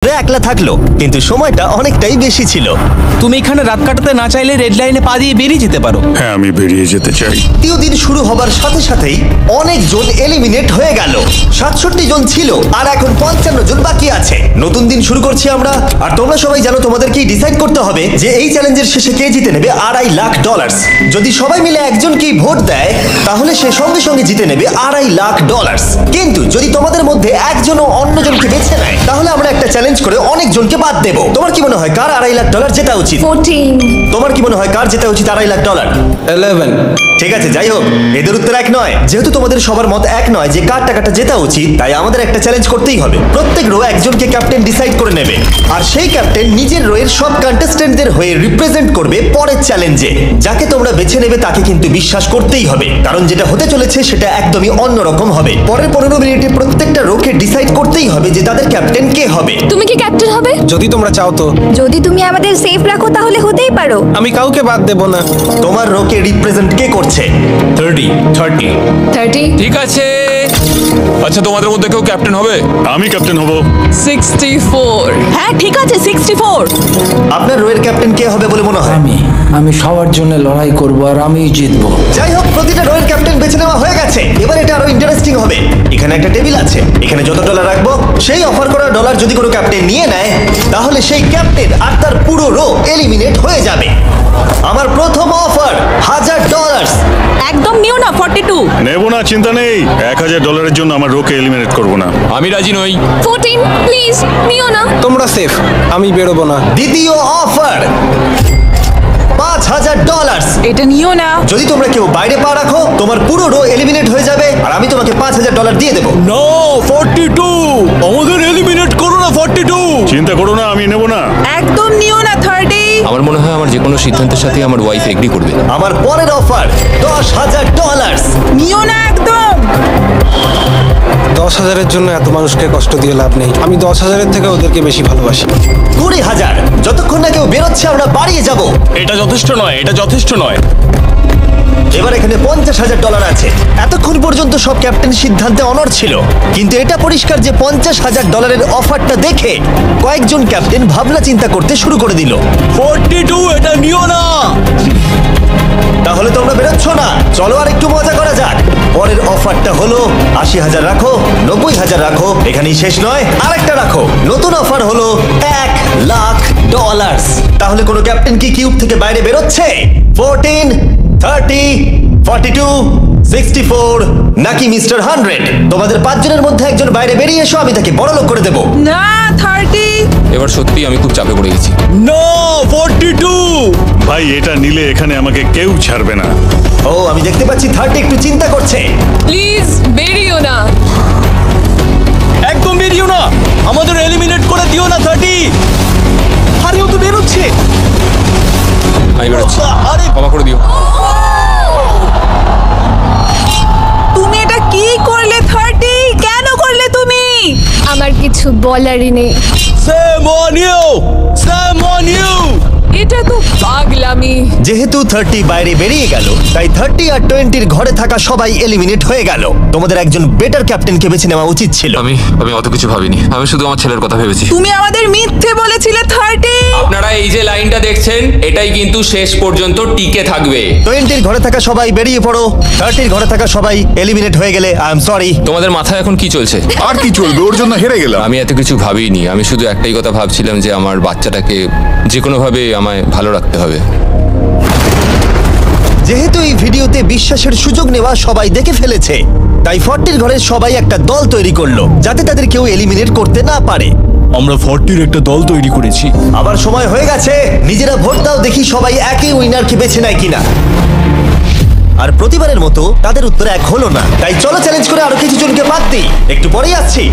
একলা থাকলো, কিন্তু সময়টা অনেকটাই বেশি ছিল। তুমি এখানে রাত কাটাতে না চাইলে রেড লাইনে পা দিয়ে বেরিয়ে যেতে পারো। হ্যাঁ, আমি বেরিয়ে যেতে চাই। তৃতীয় দিন শুরু হবার সাথে সাথেই অনেকজন এলিমিনেট হয়ে গেল। 67 জন ছিল আর এখন 55 জন বাকি আছে। নতুন দিন শুরু করছি আমরা, আর তোমরা সবাই জানো তোমাদেরকেই ডিসাইড করতে হবে যে এই চ্যালেঞ্জের শেষে কে জিতে নেবে $2.5 লাখ। যদি সবাই মিলে একজনকেই ভোট দেয় তাহলে সে সঙ্গে সঙ্গে জিতে নেবে $2.5 লাখ। কিন্তু যদি তোমাদের মধ্যে একজনও অন্যজনকে বেছে নেয় তাহলে আমরা একটা চ্যালেঞ্জ করে অনেকজনকে বাদ দেব। তোমার কি মনে হয় কার $2.5 লাখ জেতা উচিত? 14। তোমার কি মনে হয় কার জেতা উচিত $2.5 লাখ? 11। ঠিক আছে, যাই হোক, এদের উত্তর এক নয়। যেহেতু তোমাদের সবার মত এক নয় যে কার টাকাটা জেতা উচিত, তাই আমাদের একটা চ্যালেঞ্জ করতেই হবে। প্রত্যেক রো একজনকে ক্যাপ্টেন ডিসাইড করে নেবে, আর সেই ক্যাপ্টেন নিজের রোয়ের সব কন্টেস্টেন্টদের হয়ে রিপ্রেজেন্ট করবে পরের চ্যালেঞ্জে। যাকে তোমরা বেছে নেবে তাকে কিন্তু বিশ্বাস করতেই হবে, কারণ যেটা হতে চলেছে সেটা একদমই অন্যরকম হবে। পরের 15 মিনিটে প্রত্যেকটা রোকে ডিসাইড করতেই হবে যে তাদের ক্যাপ্টেন কে হবে। তুমি কি ক্যাপ্টেন হবে? যদি তোমরা চাও তো। যদি তুমি আমাদের সেফ রাখো তাহলে হতেই পারো। আমি কাউকে বাদ দেব না। তোমার রোকে রিপ্রেজেন্ট কে করছে? 30। ঠিক আছে। আচ্ছা, তোমাদের মধ্যে কেউ ক্যাপ্টেন হবে? আমি ক্যাপ্টেন হব। 64। হ্যাঁ ঠিক আছে, 64। আপনার রোয়ের ক্যাপ্টেন কে হবে বলে মনে হয়? আমি সবার জন্য লড়াই করব আর আমিই জিতবো। যাই হোক, প্রতিটা রোয়ের ক্যাপ্টেন বেছে নেওয়া হয়ে গেছে। এবার এটা আরো ইন্টারেস্টিং হবে। এখানে একটা টেবিল আছে, এখানে যত ডলার রাখবো সেই অফার করা ডলার যদি কোনো ক্যাপ্টেন নিয়ে নেয় তাহলে সেই ক্যাপ্টেন আর তার পুরো রো এলিমিনেট হয়ে যাবে। আমার প্রথম অফার $1000। একদম নিও না 42। নেব না, চিন্তা নেই। $1000 জন্য আমার রোকে এলিমিনেট করব না। আমি রাজি নই। 14 প্লিজ নিও না। তোমরা সেফ, আমি বেরোবো না। দ্বিতীয় অফার $5000। এটা নিও না। যদি তোমরা কেউ বাইরে পা রাখো তোমার পুরো রো এলিমিনেট হয়ে যাবে, আর আমি তোমাকে $5000 দিয়ে দেবো। নো, 42। আমাদের এলিমিনেট করো না 42। চিন্তা করো না, আমি নেব না। একদম নিও না 30। আমার মনে হয় আমার যে কোনো সিদ্ধান্তের সাথে আমার ওয়াইফ এগ্রি করবে। আমার পরের অফার $10000। নিও না একদম। 10,000-এর জন্য এত মানুষকে কষ্ট দিয়ে লাভ নেই। আমি 10,000-এর থেকে ওদেরকে বেশি ভালোবাসি। 20,000। যতক্ষণ না কেউ বেরোচ্ছে আমরা বাড়িয়ে যাব। এটা যথেষ্ট নয়, এটা যথেষ্ট নয়। এবার এখানে $50,000 আছে। এতক্ষণ পর্যন্ত সব ক্যাপ্টেন সিদ্ধান্তে অনড় ছিল, কিন্তু এটা পরিষ্কার যে $50,000 অফারটা দেখে কয়েকজন ক্যাপ্টেন ভাবনা চিন্তা করতে শুরু করে দিল। 42, এটা নিও না। তাহলে তোমরা বেরোচ্ছ না? চলো আর একটু মজা করা যাক। পরের অফারটা হলো 80,000 রাখো, 90,000 রাখো, এখানেই শেষ নয়, আরেকটা রাখো। নতুন অফার হলো $1 লাখ। তাহলে কোনো ক্যাপ্টেন কি কিউব থেকে বাইরে বেরোচ্ছে? 14, 30, 42, 64 নাকি মিস্টার 100? তোমাদের 5 জনের মধ্যে একজন বাইরে বেরিয়ে এসো, আমি তাকে বড়লোক করে দেবো। না 30। এবার সত্যি আমি খুব চাপে পড়ে গেছি। নো, 42। ভাই, এটা নিলে এখানে আমাকে কেউ ছাড়বে না। ও, আমি দেখতে পাচ্ছি 30 একটু চিন্তা করছে। প্লিজ বেরিও না। একদম বেরিও না, আমাদের এলিমিনেট করে দিও না 30। আরে ও তো বেরোচ্ছে। আমি বেরোচ্ছি, ক্ষমা করে দিও। তুমি এটা কি করলে 30? কেন করলে তুমি? আমার কিছু বলারই নেই। Shame on you! Shame on you! এটা তো পাগলামি। যেহেতু 30 বাইরে বেরিয়ে গেল, তাই 30 আর 20-র ঘরে থাকা সবাই এলিমিনেট হয়ে গেল। তোমাদের একজন বেটার ক্যাপ্টেনকে বেছে নেওয়া উচিত ছিল। আমি অত কিছু ভাবিনি, আমি শুধু আমার ছেলের কথা ভেবেছি। তুমি আমাদের মিথ্যে বলেছিলে 30। আপনারা এই যে লাইনটা দেখছেন, এটাই কিন্তু শেষ পর্যন্ত টিকে থাকবে। 20-র ঘরে থাকা সবাই বেরিয়ে পড়ো, 30-র ঘরে থাকা সবাই এলিমিনেট হয়ে গেলে আই এম সরি। তোমাদের মাথায় এখন কি চলছে? আর কি চলবে, ওর জন্য হেরে গেলাম। আমি এত কিছু ভাবিনি, আমি শুধু একটাই কথা ভাবছিলাম যে আমার বাচ্চাটাকে যে কোনোভাবে আমায় ভালো রাখতে হবে। যেহেতু এই ভিডিওতে বিশ্বাসের সুযোগ নেওয়া সবাই দেখে ফেলেছে, তাই 40-র ঘরের সবাই একটা দল তৈরি করলো যাতে তাদের কেউ এলিমিনেট করতে না পারে। আমরা 40-র একটা দল তৈরি করেছি। আবার সময় হয়ে গেছে, নিজেরা ভোট দাও, দেখি সবাই একই উইনারকে বেছে নেয় কিনা। আর প্রতিবারের মতো তাদের উত্তর এক হলো না, তাই চলো চ্যালেঞ্জ করে আরো কিছু জনকে বাদ দিই। একটু পরেই আসছি।